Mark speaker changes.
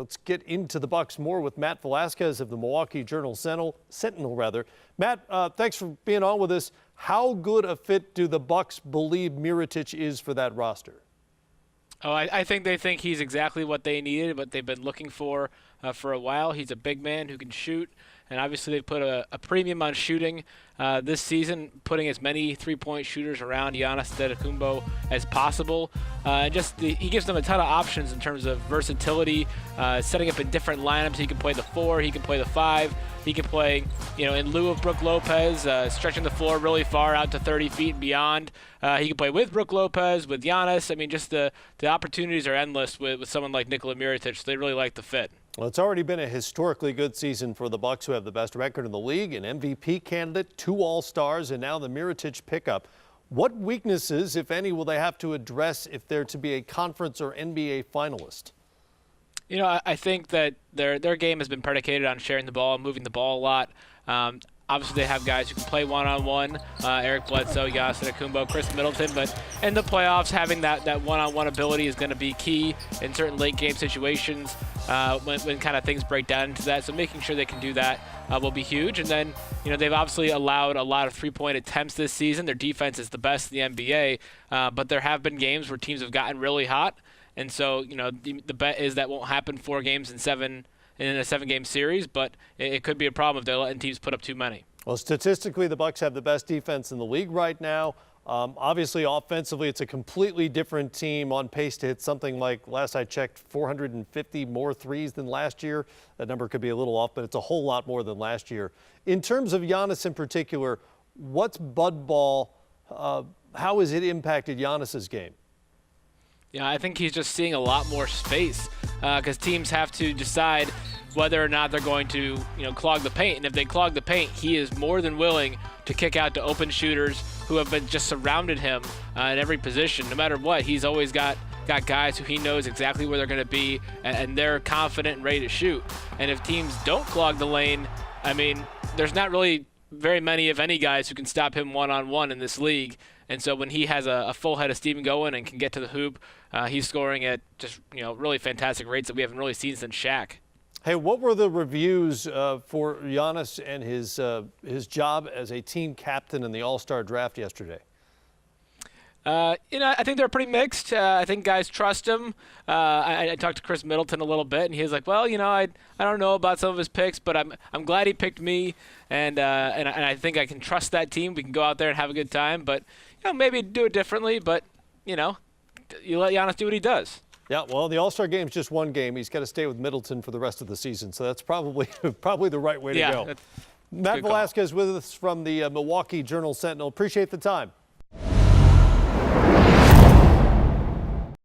Speaker 1: Let's get into the Bucks more with Matt Velazquez of the Milwaukee Sentinel. Matt, thanks for being on with us. How good a fit do the Bucks believe Mirotic is for that roster?
Speaker 2: Oh, I think they think he's exactly what they needed, what they've been looking for a while. He's a big man who can shoot, and obviously they've put a premium on shooting this season, putting as many three-point shooters around Giannis Antetokounmpo as possible. He gives them a ton of options in terms of versatility, setting up in different lineups. He can play the 4, he can play the 5, he can play, in lieu of Brook Lopez, stretching the floor really far out to 30 feet and beyond. He can play with Brook Lopez, with Giannis. I mean, just the opportunities are endless with someone like Nikola Mirotic, so they really like the fit.
Speaker 1: Well, it's already been a historically good season for the Bucks, who have the best record in the league, an MVP candidate, 2 All-Stars, and now the Mirotic pickup. What weaknesses, if any, will they have to address if they're to be a conference or NBA finalist?
Speaker 2: I think that their game has been predicated on sharing the ball and moving the ball a lot. Obviously, they have guys who can play one-on-one, Eric Bledsoe, Giannis Antetokounmpo, Chris Middleton, but in the playoffs, having that one-on-one ability is going to be key in certain late-game situations when kind of things break down into that. So making sure they can do that will be huge. And then, they've obviously allowed a lot of three-point attempts this season. Their defense is the best in the NBA, but there have been games where teams have gotten really hot. And so, the bet is that won't happen 4 games in a 7-game series, but it could be a problem if they're letting teams put up too many.
Speaker 1: Well, statistically, the Bucks have the best defense in the league right now. Obviously, offensively, it's a completely different team, on pace to hit something like, last I checked, 450 more threes than last year. That number could be a little off, but it's a whole lot more than last year. In terms of Giannis in particular, what's Bud Ball? How has it impacted Giannis's game?
Speaker 2: Yeah, I think he's just seeing a lot more space because teams have to decide whether or not they're going to, clog the paint. And if they clog the paint, he is more than willing to kick out to open shooters who have been just surrounded him in every position. No matter what, he's always got guys who he knows exactly where they're going to be, and they're confident and ready to shoot. And if teams don't clog the lane, I mean, there's not really very many, if any, guys who can stop him one-on-one in this league. And so when he has a full head of steam going and can get to the hoop, he's scoring at just, really fantastic rates that we haven't really seen since Shaq.
Speaker 1: Hey, what were the reviews for Giannis and his job as a team captain in the All-Star draft yesterday?
Speaker 2: I think they're pretty mixed. I think guys trust him. I talked to Chris Middleton a little bit, and he was like, "Well, I don't know about some of his picks, but I'm glad he picked me, and I think I can trust that team. We can go out there and have a good time, but maybe do it differently. But you let Giannis do what he does."
Speaker 1: Yeah, well, the All-Star game's just one game. He's got to stay with Middleton for the rest of the season, so that's probably the right way to go.
Speaker 2: That's
Speaker 1: Matt Velazquez with us from the Milwaukee Sentinel. Appreciate the time.